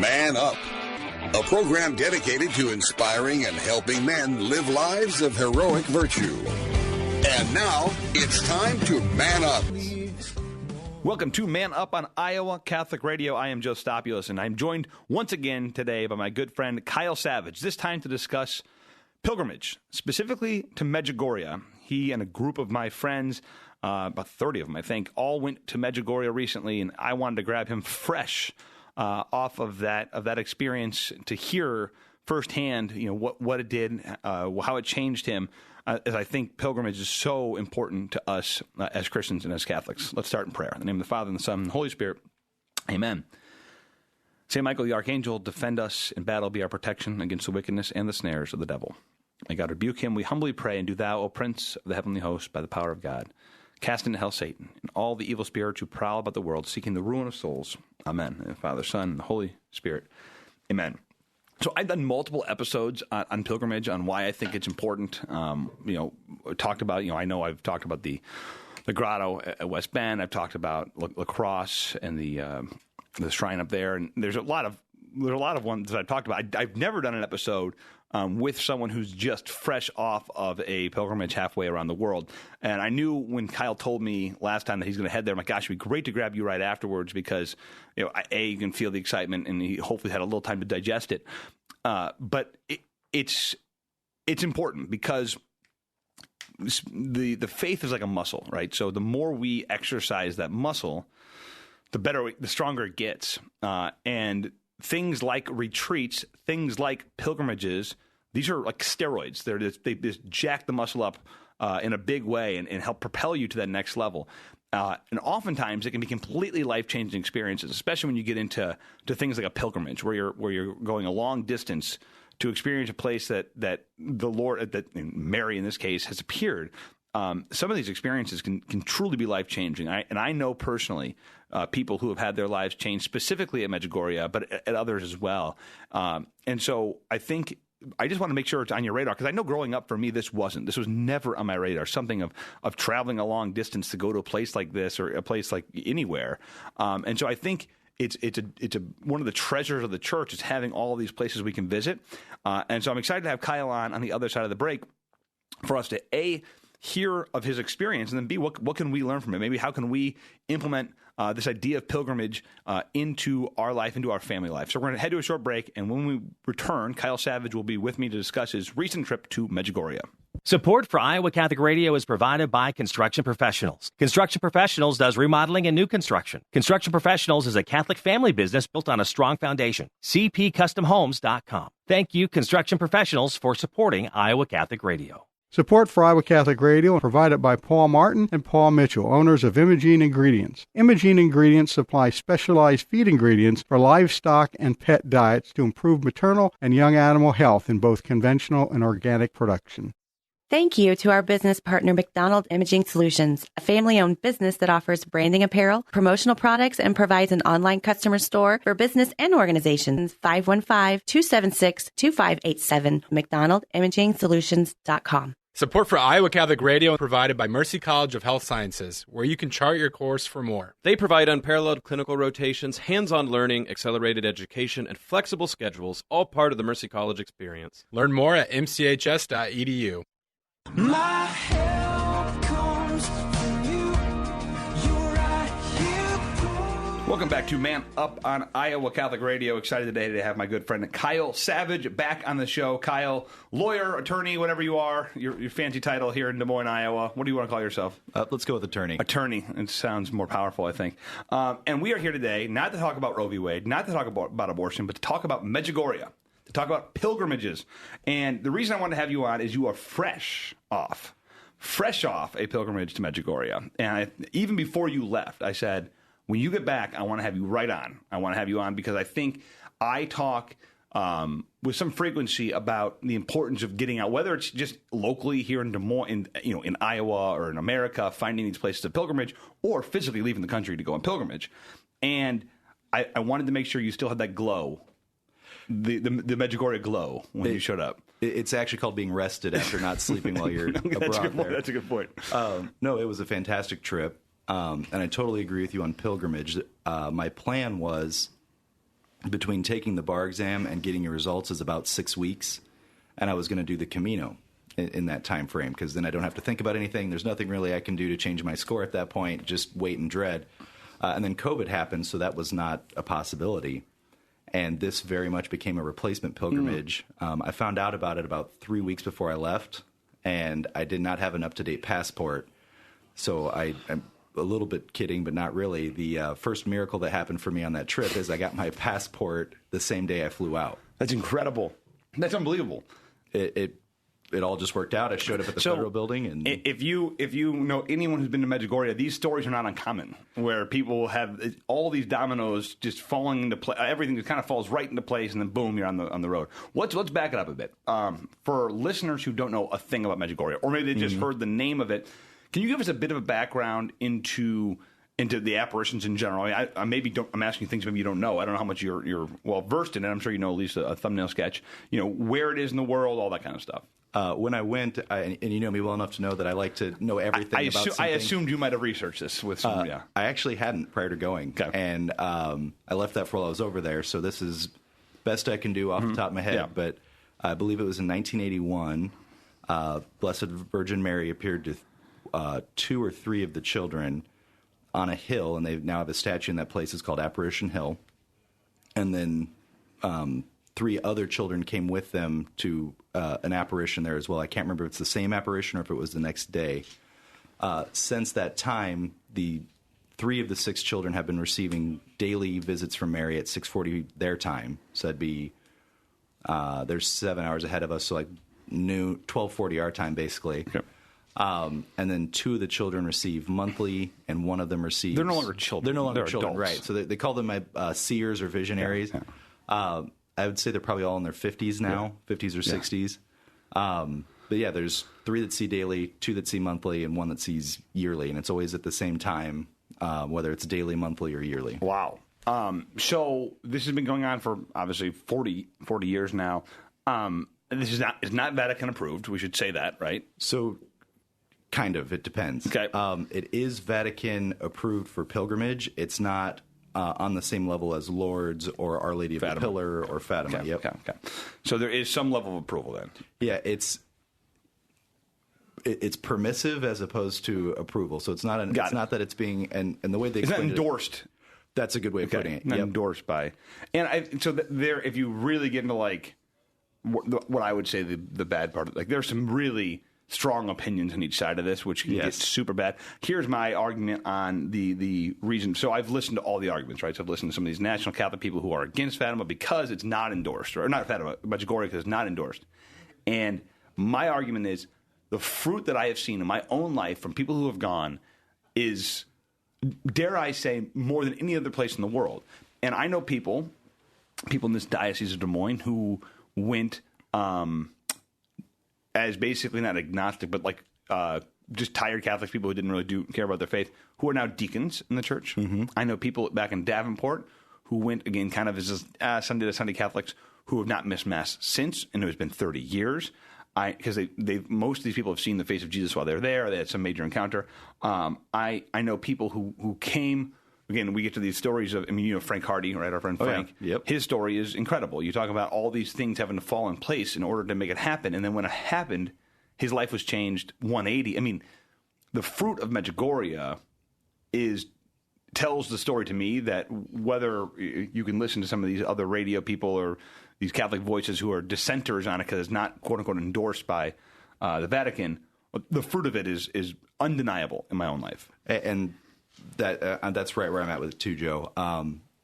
Man Up, a program dedicated to inspiring and helping men live lives of heroic virtue. And now, it's time to Man Up. Welcome to Man Up on Iowa Catholic Radio. I am Joe Stopulos, and I'm joined once again today by my good friend Kyle Savage, this time to discuss pilgrimage, specifically to Medjugorje. He and a group of my friends, about 30 of them, I think, all went to Medjugorje recently, and I wanted to grab him fresh off of that experience to hear firsthand, what it did, how it changed him. As I think pilgrimage is so important to us as Christians and as Catholics. Let's start in prayer. In the name of the Father, and the Son, and the Holy Spirit. Amen. Saint Michael the Archangel, defend us in battle, be our protection against the wickedness and the snares of the devil. May God rebuke him, we humbly pray, and do thou, O Prince of the heavenly host, by the power of God, cast into hell Satan and all the evil spirits who prowl about the world, seeking the ruin of souls. Amen. In the Father, Son, and the Holy Spirit. Amen. So I've done multiple episodes on pilgrimage, on why I think it's important. Talked about, I know I've talked about the grotto at West Bend. I've talked about La Crosse and the shrine up there. And there's a lot of ones that I've talked about. I've never done an episode with someone who's just fresh off of a pilgrimage halfway around the world. And I knew when Kyle told me last time that he's going to head there, I'm like, gosh, it'd be great to grab you right afterwards because, you can feel the excitement, and he hopefully had a little time to digest it. But it's important because the faith is like a muscle, right? So the more we exercise that muscle, the stronger it gets. And things like retreats, things like pilgrimages, these are like steroids. They just jack the muscle up in a big way and help propel you to that next level. And oftentimes it can be completely life-changing experiences, especially when you get into things like a pilgrimage, where you're going a long distance to experience a place that the Lord, that Mary in this case, has appeared. Some of these experiences can truly be life-changing. I know personally people who have had their lives changed, specifically at Medjugorje, but at others as well. And so I think I just want to make sure it's on your radar, because I know growing up for me, this was never on my radar, something of traveling a long distance to go to a place like this or a place like anywhere. And so I think it's one of the treasures of the church is having all of these places we can visit. And so I'm excited to have Kyle on the other side of the break for us to, A, hear of his experience, and then B, what can we learn from it? Maybe how can we implement this idea of pilgrimage into our life, into our family life. So we're going to head to a short break, and when we return, Kyle Savage will be with me to discuss his recent trip to Medjugorje. Support for Iowa Catholic Radio is provided by Construction Professionals. Construction Professionals does remodeling and new construction. Construction Professionals is a Catholic family business built on a strong foundation. CPCustomHomes.com. Thank you, Construction Professionals, for supporting Iowa Catholic Radio. Support for Iowa Catholic Radio is provided by Paul Martin and Paul Mitchell, owners of Imogene Ingredients. Imogene Ingredients supply specialized feed ingredients for livestock and pet diets to improve maternal and young animal health in both conventional and organic production. Thank you to our business partner, McDonald Imaging Solutions, a family-owned business that offers branding apparel, promotional products, and provides an online customer store for business and organizations. 515-276-2587, McDonaldImagingSolutions.com. Support for Iowa Catholic Radio provided by Mercy College of Health Sciences, where you can chart your course for more. They provide unparalleled clinical rotations, hands-on learning, accelerated education, and flexible schedules, all part of the Mercy College experience. Learn more at mchs.edu. My help comes from you. You're right here. Welcome back to Man Up on Iowa Catholic Radio. Excited today to have my good friend Kyle Savage back on the show. Kyle, lawyer, attorney, whatever you are, your fancy title here in Des Moines, Iowa. What do you want to call yourself? Let's go with attorney. Attorney. It sounds more powerful, I think. And we are here today not to talk about Roe v. Wade, not to talk about abortion, but to talk about Medjugorje, to talk about pilgrimages. And the reason I wanted to have you on is you are fresh off a pilgrimage to Medjugorje. And even before you left, I said, when you get back, I want to have you right on. I want to have you on because I think I talk with some frequency about the importance of getting out, whether it's just locally here in Des Moines, in Iowa or in America, finding these places of pilgrimage, or physically leaving the country to go on pilgrimage. And I wanted to make sure you still had that glow, the Medjugorje glow when you showed up. It's actually called being rested after not sleeping while you're abroad there. That's a good point. No, it was a fantastic trip. And I totally agree with you on pilgrimage. My plan was between taking the bar exam and getting your results is about 6 weeks, and I was going to do the Camino in that time frame, because then I don't have to think about anything. There's nothing really I can do to change my score at that point, just wait and dread. And then COVID happened, so that was not a possibility. And this very much became a replacement pilgrimage. I found out about it about 3 weeks before I left, and I did not have an up-to-date passport. So I'm a little bit kidding, but not really. The first miracle that happened for me on that trip is I got my passport the same day I flew out. That's incredible. That's unbelievable. It all just worked out. I showed up at the federal building, and if you know anyone who's been to Medjugorje, these stories are not uncommon, where people have all these dominoes just falling into place. Everything just kind of falls right into place, and then boom, you're on the road. Let's back it up a bit. For listeners who don't know a thing about Medjugorje, or maybe they just heard the name of it, can you give us a bit of a background into the apparitions in general? I maybe don't. I'm asking things maybe you don't know. I don't know how much you're well versed in it. I'm sure you know at least a thumbnail sketch. You know where it is in the world, all that kind of stuff. When I went, and you know me well enough to know that I like to know everything about something. I assumed you might have researched this with some, yeah. I actually hadn't prior to going, and I left that for while I was over there, so this is best I can do off the top of my head, but I believe it was in 1981, Blessed Virgin Mary appeared to 2 or 3 of the children on a hill, and they now have a statue in that place. It's called Apparition Hill, and then 3 other children came with them to an apparition there as well. I can't remember if it's the same apparition or if it was the next day. Since that time, the 3 of the 6 children have been receiving daily visits from Mary at 6:40 their time. So that'd be they're 7 hours ahead of us, so like noon, 12:40 our time, basically. Okay. And then 2 of the children receive monthly, and one of them receives... They're no longer children. They're no longer children, adults. right. So they call them seers or visionaries. Yeah. I would say they're probably all in their 50s now, 50s or 60s. But yeah, there's 3 that see daily, 2 that see monthly, and 1 that sees yearly. And it's always at the same time, whether it's daily, monthly, or yearly. Wow. So this has been going on for obviously 40 years now. This is not Vatican approved. We should say that, right? So kind of. It depends. Okay. It is Vatican approved for pilgrimage. It's not on the same level as Lourdes or Our Lady of the Pillar or Fatima. Okay, yep. Okay. So there is some level of approval then. Yeah, it's permissive as opposed to approval. So it's not not that it's being and the way they it's not endorsed. That's a good way of putting it. Not endorsed by. And there, if you really get into like what I would say the bad part, like there's some really strong opinions on each side of this, which can get super bad. Here's my argument on the reason. So I've listened to all the arguments, right? So I've listened to some of these National Catholic people who are against Fatima because it's not endorsed, or not Fatima, Medjugorje because it's not endorsed. And my argument is the fruit that I have seen in my own life from people who have gone is, dare I say, more than any other place in the world. And I know people in this Diocese of Des Moines who went as basically not agnostic, but like just tired Catholics, people who didn't really care about their faith, who are now deacons in the church. Mm-hmm. I know people back in Davenport who went, again, kind of as Sunday to Sunday Catholics who have not missed Mass since, and it has been 30 years. Because most of these people have seen the face of Jesus while they're there. They had some major encounter. I know people who came. Again, we get to these stories of, Frank Hardy, right? Our friend Frank. Yeah. Yep. His story is incredible. You talk about all these things having to fall in place in order to make it happen. And then when it happened, his life was changed 180. The fruit of Medjugorje tells the story to me that whether you can listen to some of these other radio people or these Catholic voices who are dissenters on it because it's not, quote unquote, endorsed by the Vatican, the fruit of it is undeniable in my own life. And that's right where I'm at with it too, Joe.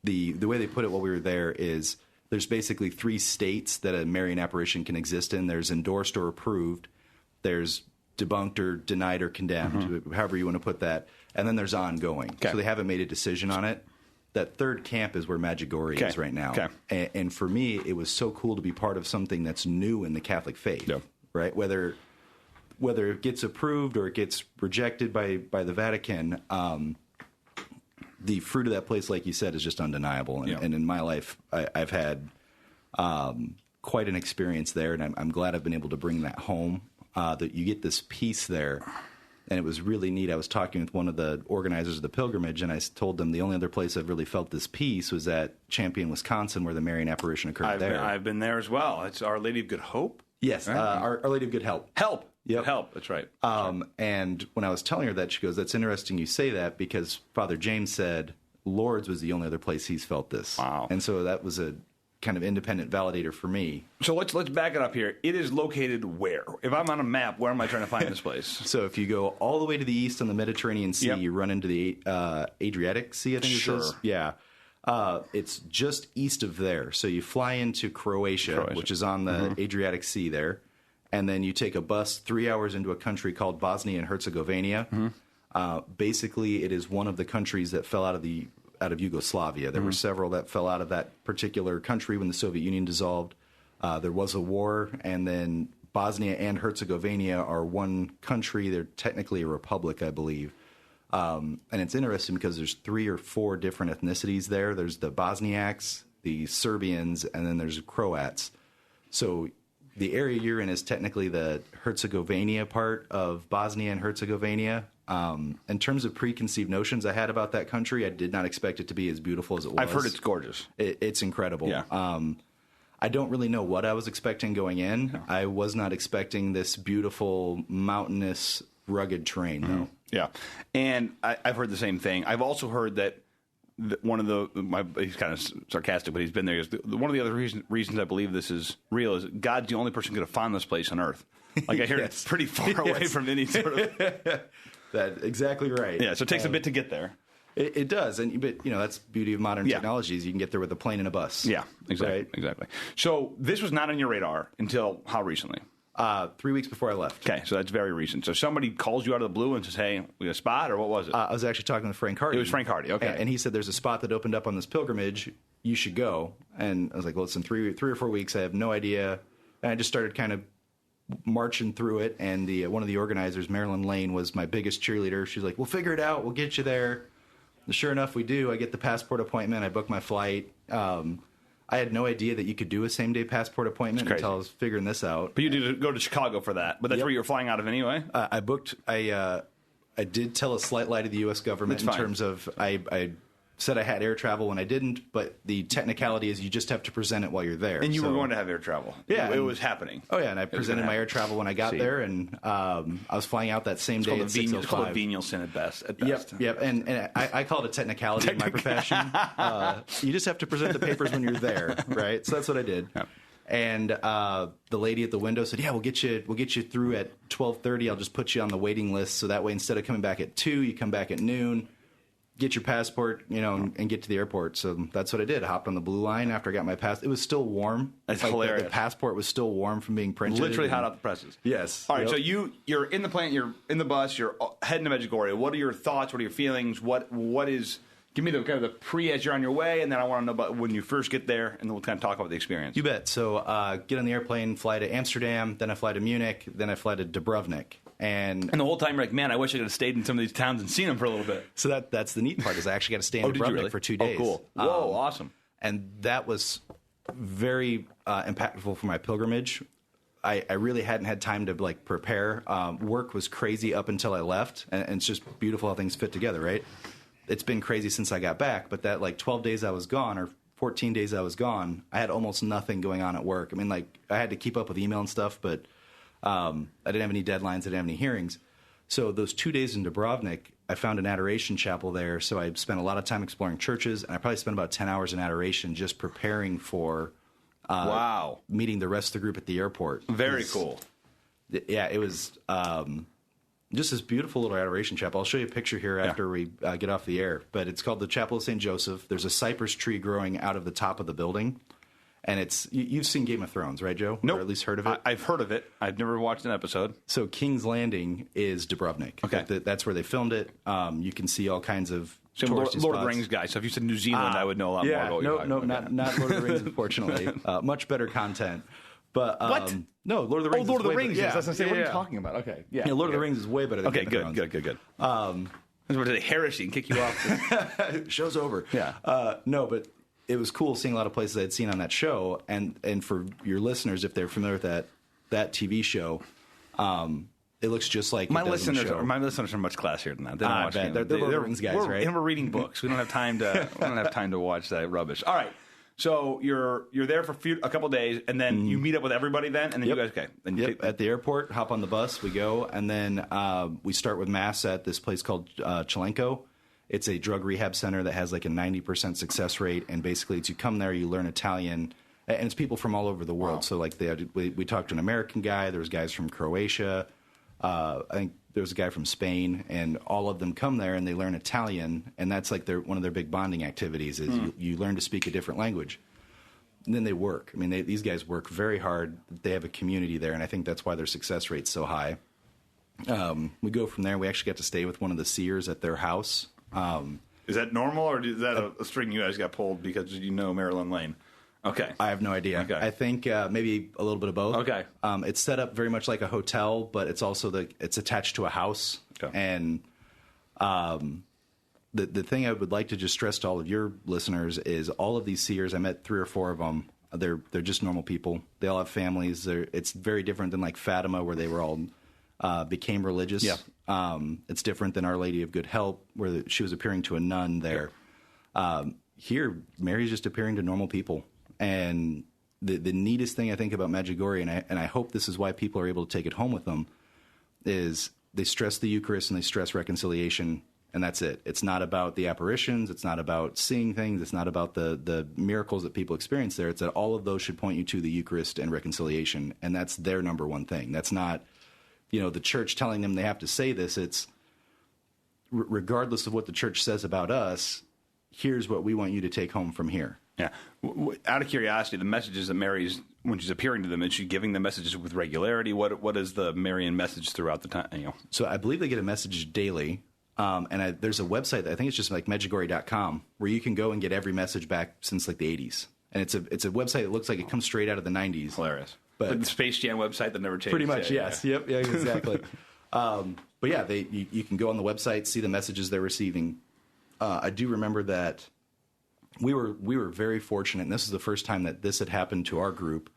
The way they put it while we were there is there's basically 3 states that a Marian apparition can exist in. There's endorsed or approved. There's debunked or denied or condemned, however you want to put that. And then there's ongoing. Okay. So they haven't made a decision on it. That third camp is where Medjugorje is right now. Okay. And for me, it was so cool to be part of something that's new in the Catholic faith, right? Whether it gets approved or it gets rejected by the Vatican, the fruit of that place, like you said, is just undeniable. And in my life, I've had quite an experience there, and I'm glad I've been able to bring that home, that you get this peace there. And it was really neat. I was talking with one of the organizers of the pilgrimage, and I told them the only other place I've really felt this peace was at Champion, Wisconsin, where the Marian apparition occurred there. I've been there as well. It's Our Lady of Good Hope? Yes, Right. Our Lady of Good Help. Help. Yep. Help. That's right. And when I was telling her that, she goes, "That's interesting you say that, because Father James said Lourdes was the only other place he's felt this." Wow. And so that was a kind of independent validator for me. So let's back it up here. It is located where? If I'm on a map, where am I trying to find this place? So if you go all the way to the east on the Mediterranean Sea, Yep. you run into the Adriatic Sea, I think Sure. it is. Yeah. It's just east of there. So you fly into Croatia. Which is on the Adriatic Sea there. And then you take a bus 3 hours into a country called Bosnia and Herzegovina. Basically, it is one of the countries that fell out of Yugoslavia. There were several that fell out of that particular country when the Soviet Union dissolved. There was a war, and then Bosnia and Herzegovina are one country. They're technically a republic, I believe. And it's interesting because there's 3 or 4 different ethnicities there. There's the Bosniaks, the Serbians, and then there's Croats. So the area you're in is technically the Herzegovina part of Bosnia and Herzegovina. In terms of preconceived notions I had about that country, I did not expect it to be as beautiful as it was. I've heard it's gorgeous. It's incredible. Yeah. I don't really know what I was expecting going in. No. I was not expecting this beautiful, mountainous, rugged terrain, though. Yeah. And I've heard the same thing. I've also heard that one of he's kind of sarcastic, but he's been there. One of the other reasons I believe this is real is God's the only person who could have found this place on earth. Like I hear it's pretty far away from any sort of... That's exactly right. Yeah, so it takes a bit to get there. It does, but that's the beauty of modern technologies. You can get there with a plane and a bus. Yeah, exactly. Right? Exactly. So this was not on your radar until how recently? 3 weeks before I left. Okay, so that's very recent. So somebody calls you out of the blue and says, "Hey, we got a spot," or what was it? I was actually talking with Frank Hardy. It was Frank Hardy. Okay, and he said there's a spot that opened up on this pilgrimage. You should go. And I was like, well, it's in 3 or 4 weeks. I have no idea. And I just started kind of marching through it, and one of the organizers, Marilyn Lane, was my biggest cheerleader. She's like, "We'll figure it out. We'll get you there." And sure enough, we do. I get the passport appointment. I book my flight. I had no idea that you could do a same-day passport appointment until I was figuring this out. But you did go to Chicago for that. But that's where you were flying out of anyway? I booked. I did tell a slight lie to the U.S. government in terms of I said I had air travel when I didn't, but the technicality is you just have to present it while you're there. And you were going to have air travel. Yeah. It was happening. Oh, yeah, and I presented my air travel when I got there, and I was flying out that same day at 6:05. It's called a venial sin at best. Yep, and I call it a technicality in my profession. You just have to present the papers when you're there, right? So that's what I did. Yep. And the lady at the window said, "Yeah, we'll get you through at 12:30. I'll just put you on the waiting list, so that way instead of coming back at 2, you come back at noon. Get your passport, and get to the airport." So that's what I did. I hopped on the blue line after I got my pass. It was still warm. That's hilarious. The passport was still warm from being printed. Literally hot off the presses. Yes. All right, so you're in the plane, you're in the bus, you're heading to Medjugorje. What are your thoughts? What are your feelings? What is... Give me the kind of the pre as you're on your way, and then I want to know about when you first get there, and then we'll kind of talk about the experience. You bet. So get on the airplane, fly to Amsterdam, then I fly to Munich, then I fly to Dubrovnik. And the whole time you're like, man, I wish I could have stayed in some of these towns and seen them for a little bit. So that's the neat part is I actually got to stay in Dubrovnik for 2 days. Oh, cool. Whoa, awesome. And that was very impactful for my pilgrimage. I really hadn't had time to prepare. Work was crazy up until I left, and it's just beautiful how things fit together, right? It's been crazy since I got back, but that 12 days I was gone or 14 days I was gone, I had almost nothing going on at work. I mean, I had to keep up with email and stuff, but I didn't have any deadlines, I didn't have any hearings. So those 2 days in Dubrovnik, I found an adoration chapel there, so I spent a lot of time exploring churches, and I probably spent about 10 hours in adoration just preparing for meeting the rest of the group at the airport. Very cool. Yeah, it was... just this beautiful little adoration chapel. I'll show you a picture here after we get off the air. But it's called the Chapel of St. Joseph. There's a cypress tree growing out of the top of the building. And it's you've seen Game of Thrones, right, Joe? Nope. Or at least heard of it? I've heard of it. I've never watched an episode. So King's Landing is Dubrovnik. Okay. That's where they filmed it. You can see all kinds of Lord touristy of spots. the Rings guy. So if you said New Zealand, I would know a lot more about what you're talking about. Not Lord of the Rings, unfortunately. Much better content. But what? No, Lord of the Rings. Lord of the Rings. Better. Yes, that's what I'm saying. What are you talking about? Okay, yeah. Lord of the Rings is way better. Than Game of Thrones. Good. That's what they heresy and kick you off. Show's over. Yeah. No, but it was cool seeing a lot of places I'd seen on that show, and for your listeners, if they're familiar with that TV show, It looks just like my it does in the listeners. show. My listeners are much classier than that. They don't watch bet. games. They're Lord of the Rings guys, right? And we're reading books. We don't have time to. We don't have time to watch that rubbish. All right. So you're there for a couple days, and then you meet up with everybody. Then and then you guys Then you at the airport, hop on the bus, we go, and then we start with mass at this place called Chelenko. It's a drug rehab center that has like a 90% success rate, and basically, it's you come there, you learn Italian, and it's people from all over the world. Wow. So like we talked to an American guy. There was guys from Croatia. I think there was a guy from Spain, and all of them come there and they learn Italian, and that's like one of their big bonding activities is you learn to speak a different language. And then they work. I mean, these guys work very hard. They have a community there, and I think that's why their success rate's so high. We go from there. We actually got to stay with one of the seers at their house. Is that normal, or is that a string you guys got pulled because you know Marilyn Lane? Okay. I have no idea. Okay. I think maybe a little bit of both. Okay. It's set up very much like a hotel, but it's also it's attached to a house. Okay. And the thing I would like to just stress to all of your listeners is all of these seers, I met 3 or 4 of them. They're just normal people. They all have families. It's very different than like Fatima, where they were all became religious. Yeah. It's different than Our Lady of Good Help, where she was appearing to a nun there. Here, Mary's just appearing to normal people. And the neatest thing I think about Medjugorje, and I hope this is why people are able to take it home with them, is they stress the Eucharist and they stress reconciliation, and that's it. It's not about the apparitions. It's not about seeing things. It's not about the miracles that people experience there. It's that all of those should point you to the Eucharist and reconciliation, and that's their number one thing. That's not, the church telling them they have to say this. It's regardless of what the church says about us, here's what we want you to take home from here. Yeah. Out of curiosity, the messages that Mary's, when she's appearing to them, is she giving the messages with regularity? What is the Marian message throughout the time? So I believe they get a message daily. And there's a website that I think it's just like Medjugorje.com, where you can go and get every message back since like the 80s. And it's a website that looks like it comes straight out of the 90s. Hilarious. But like the Space Jam website that never changed. Pretty much, yes. Yeah. Yep. Yeah. Exactly. But yeah, you can go on the website, see the messages they're receiving. I do remember that we were very fortunate, and this is the first time that this had happened to our group.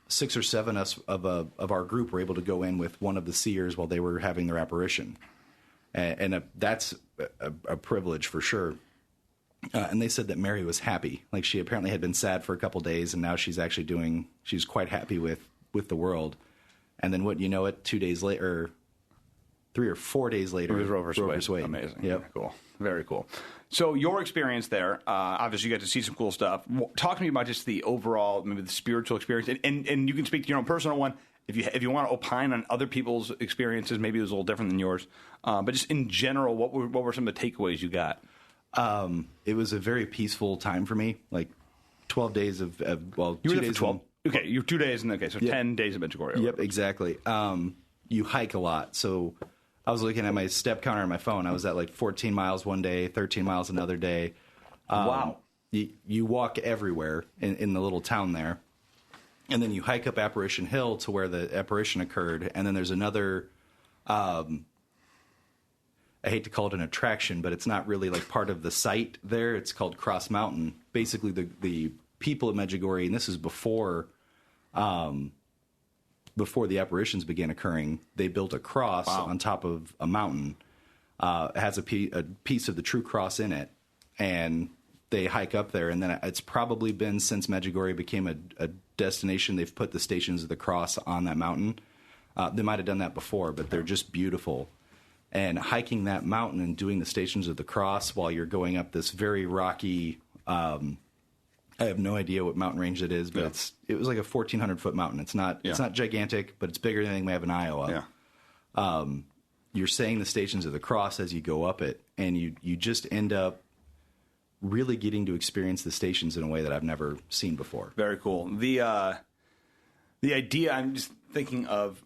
6 or 7 of our group were able to go in with one of the seers while they were having their apparition, and that's a privilege for sure. And they said that Mary was happy, like she apparently had been sad for a couple days, and now she's quite happy with the world. And then what 2 days later, 3 or 4 days later, it was Rover's Way. Amazing. Yep. Cool. Very cool. So your experience there, obviously you got to see some cool stuff. Talk to me about just the overall, maybe the spiritual experience, and you can speak to your own personal one. If you want to opine on other people's experiences, maybe it was a little different than yours. But just in general, what were some of the takeaways you got? It was a very peaceful time for me. Like 12 days of well, you 2 were there days. For 12. Okay, you're 2 days in. Okay, so yep. 10 days of Medjugorje. Yep, exactly. You hike a lot, so I was looking at my step counter on my phone. I was at like 14 miles one day, 13 miles another day. Wow. You walk everywhere in the little town there. And then you hike up Apparition Hill to where the apparition occurred. And then there's another, I hate to call it an attraction, but it's not really like part of the site there. It's called Cross Mountain. Basically, the people of Medjugorje, and this is before the apparitions began occurring, they built a cross on top of a mountain. It has a piece of the true cross in it, and they hike up there. And then it's probably been since Medjugorje became a destination, they've put the Stations of the Cross on that mountain. They might have done that before, but they're just beautiful. And hiking that mountain and doing the Stations of the Cross while you're going up this very rocky, I have no idea what mountain range it is, but it was like a 1,400-foot mountain. It's not gigantic, but it's bigger than anything we have in Iowa. Yeah. You're saying the Stations of the Cross as you go up it, and you just end up really getting to experience the stations in a way that I've never seen before. Very cool. The idea, I'm just thinking of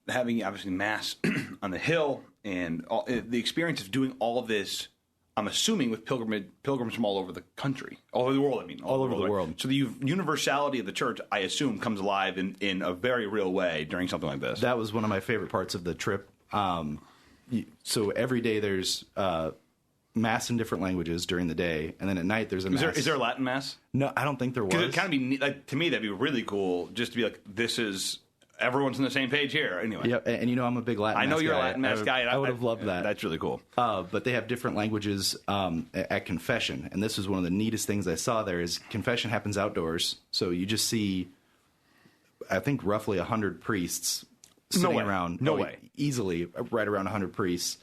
having obviously Mass on the hill and the experience of doing all of this. I'm assuming with pilgrims from all over the country, all over the world. I mean, all over the world. So the universality of the church, I assume, comes alive in a very real way during something like this. That was one of my favorite parts of the trip. So every day there's Mass in different languages during the day, and then at night there's a Mass. Is there a Latin Mass? No, I don't think there was. Because it kind of be like, to me that'd be really cool, just to be like, this is everyone's on the same page here. Anyway. Yeah, and I'm a big Latin Mass guy. I know you're a Latin Mass guy. I would have loved that. That's really cool. But they have different languages at confession, and this was one of the neatest things I saw there. Is confession happens outdoors, so you just see, I think, roughly 100 priests sitting around. No way. Easily, right around 100 priests,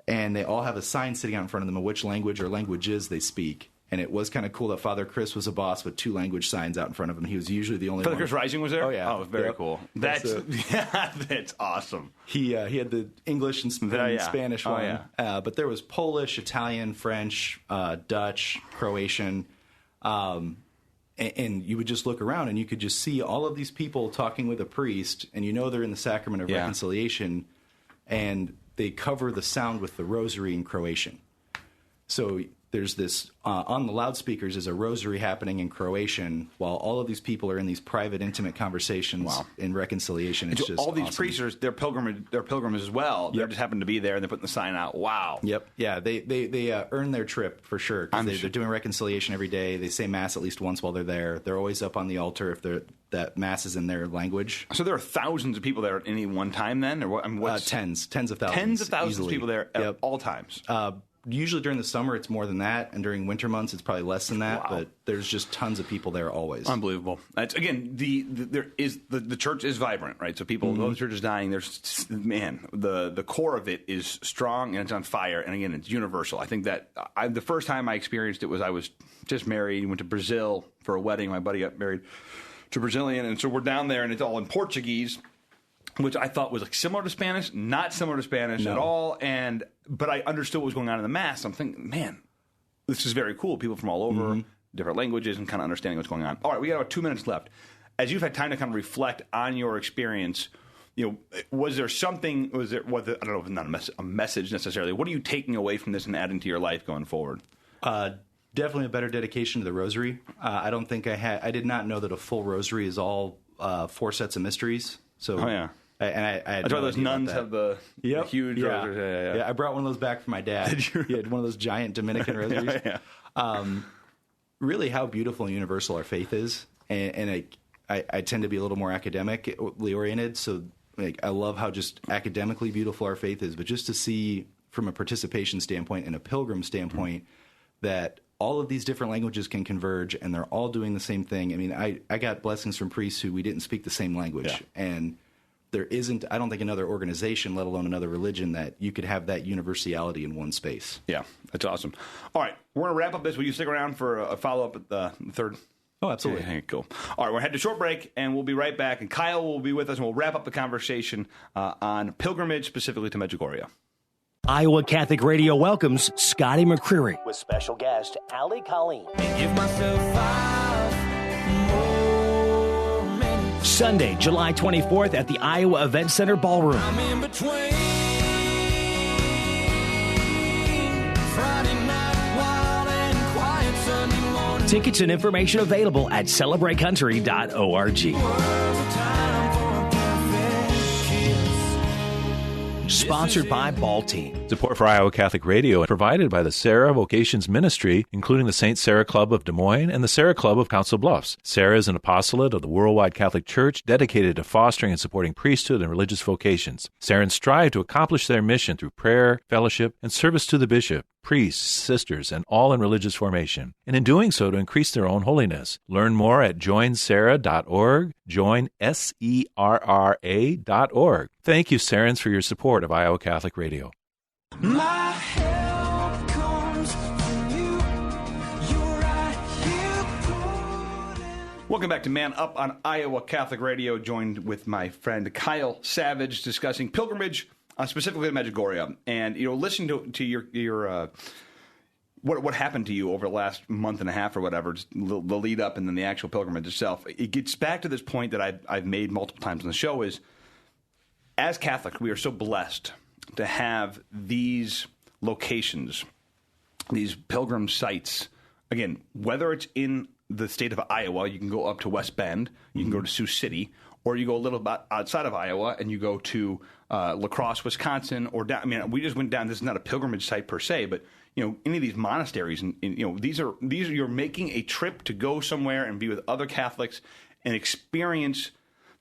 and they all have a sign sitting out in front of them of which language or languages they speak. And it was kind of cool that Father Chris was a boss with 2 language signs out in front of him. He was usually the only Father one. Chris Rising was there? Oh, yeah. Oh, very cool. That's awesome. He had the English and Spanish one. Yeah. But there was Polish, Italian, French, Dutch, Croatian. And you would just look around and you could just see all of these people talking with a priest, and they're in the sacrament of reconciliation, and they cover the sound with the rosary in Croatian. So there's this, on the loudspeakers is a rosary happening in Croatian while all of these people are in these private, intimate conversations in reconciliation. It's just all these awesome. priests, they're pilgrims as well. They just happen to be there and they're putting the sign out. Wow. Yep. Yeah, they earn their trip for sure. Because they're doing reconciliation every day. They say Mass at least once while they're there. They're always up on the altar if that Mass is in their language. So there are thousands of people there at any one time then? Or what? Tens of thousands. Tens of thousands easily. of people there at all times. Usually during the summer, it's more than that, and during winter months, it's probably less than that. But there's just tons of people there always. Unbelievable. Again, the church is vibrant, right? So people, though the church is dying, the core of it is strong and it's on fire. And again, it's universal. I think that the first time I experienced it was I was just married, went to Brazil for a wedding. My buddy got married to a Brazilian, and so we're down there, and it's all in Portuguese, which I thought was similar to Spanish, not similar to Spanish at all. But I understood what was going on in the Mass. I'm thinking, man, this is very cool. People from all over, different languages, and kind of understanding what's going on. All right, we got about 2 minutes left. As you've had time to kind of reflect on your experience, was there something? I don't know if it's not a message necessarily. What are you taking away from this and adding to your life going forward? Definitely a better dedication to the Rosary. I don't think I did not know that a full Rosary is all 4 sets of mysteries. So. Oh yeah. That's why those nuns have the huge rosaries. Yeah, I brought one of those back for my dad. He had one of those giant Dominican rosaries. Really how beautiful and universal our faith is. And I tend to be a little more academically oriented, so I love how just academically beautiful our faith is. But just to see from a participation standpoint and a pilgrim standpoint that all of these different languages can converge and they're all doing the same thing. I mean, I got blessings from priests who we didn't speak the same language. And there isn't, I don't think, another organization, let alone another religion, that you could have that universality in one space. Yeah, that's awesome. All right, we're going to wrap up this. Will you stick around for a follow-up at the third? Oh, absolutely. Okay, cool. All right, we're heading to a short break, and we'll be right back. And Kyle will be with us, and we'll wrap up the conversation on pilgrimage, specifically to Medjugorje. Iowa Catholic Radio welcomes Scotty McCreery with special guest Ali Colleen. Give myself 5 more minutes. Sunday, July 24th at the Iowa Event Center Ballroom. I'm in between Friday night wild and quiet Sunday morning. Tickets and information available at celebratecountry.org. Sponsored by Ball Team. Support for Iowa Catholic Radio provided by the Sarah Vocations Ministry, including the St. Sarah Club of Des Moines and the Sarah Club of Council Bluffs. Sarah is an apostolate of the Worldwide Catholic Church dedicated to fostering and supporting priesthood and religious vocations. Sarahs strive to accomplish their mission through prayer, fellowship, and service to the bishop, priests, sisters, and all in religious formation, and in doing so to increase their own holiness. Learn more at joinsarah.org, joinserra.org. Thank you, Sarahs, for your support of Iowa Catholic Radio. My help comes from you. You're right here. Welcome back to Man Up on Iowa Catholic Radio, joined with my friend Kyle Savage, discussing pilgrimage, specifically to Medjugorje. And, listening to your what happened to you over the last month and a half or whatever, just the lead up and then the actual pilgrimage itself, it gets back to this point that I've made multiple times on the show is, as Catholics, we are so blessed to have these locations, these pilgrim sites. Again, whether it's in the state of Iowa, you can go up to West Bend, you can go to Sioux City, or you go a little bit outside of Iowa and you go to La Crosse, Wisconsin, or down. I mean, we just went down. This is not a pilgrimage site per se, but any of these monasteries, and these are you're making a trip to go somewhere and be with other Catholics and experience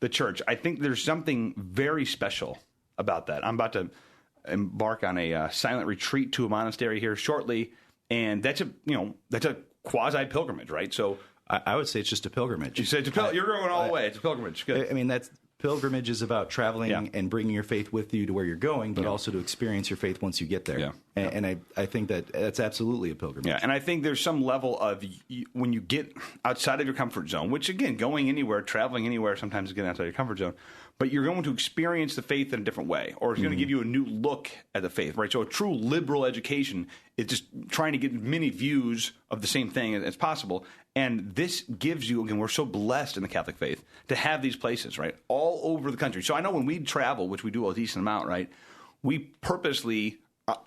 the church. I think there's something very special about that. I'm about to embark on a silent retreat to a monastery here shortly, and that's a quasi pilgrimage, right? So I would say it's just a pilgrimage. You say you're going all the way. It's a pilgrimage. Good. I mean, pilgrimage is about traveling and bringing your faith with you to where you're going, but also to experience your faith once you get there. Yeah. And I think that's absolutely a pilgrimage. Yeah, and I think there's some level of when you get outside of your comfort zone, which, again, going anywhere, traveling anywhere, sometimes is getting outside your comfort zone, but you're going to experience the faith in a different way, or it's going to give you a new look at the faith, right? So a true liberal education is just trying to get many views of the same thing as possible. And this gives you, again, we're so blessed in the Catholic faith to have these places, right, all over the country. So I know when we travel, which we do a decent amount, right, we purposely,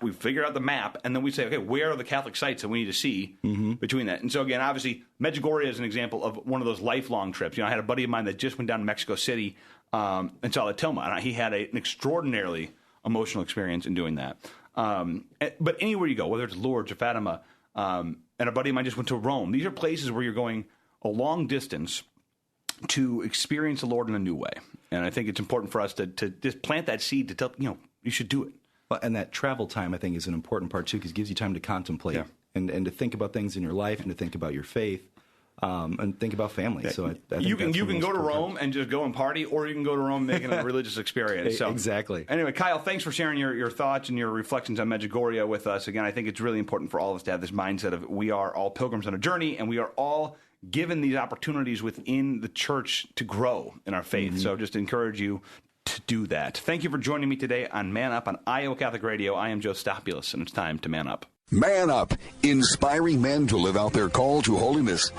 we figure out the map, and then we say, okay, where are the Catholic sites that we need to see between that? And so, again, obviously, Medjugorje is an example of one of those lifelong trips. I had a buddy of mine that just went down to Mexico City and saw the Tilma, and he had an extraordinarily emotional experience in doing that. But anywhere you go, whether it's Lourdes or Fatima, and a buddy of mine just went to Rome. These are places where you're going a long distance to experience the Lord in a new way. And I think it's important for us to just plant that seed to tell, you should do it. Well, and that travel time, I think, is an important part, too, because it gives you time to contemplate and to think about things in your life and to think about your faith. And think about family. Yeah. So I think you can go to Rome and just go and party, or you can go to Rome making a religious experience. So, exactly. Anyway, Kyle, thanks for sharing your thoughts and your reflections on Medjugorje with us. Again, I think it's really important for all of us to have this mindset of we are all pilgrims on a journey, and we are all given these opportunities within the church to grow in our faith. So just encourage you to do that. Thank you for joining me today on Man Up on Iowa Catholic Radio. I am Joe Stopulos, and it's time to man up. Man Up, inspiring men to live out their call to holiness.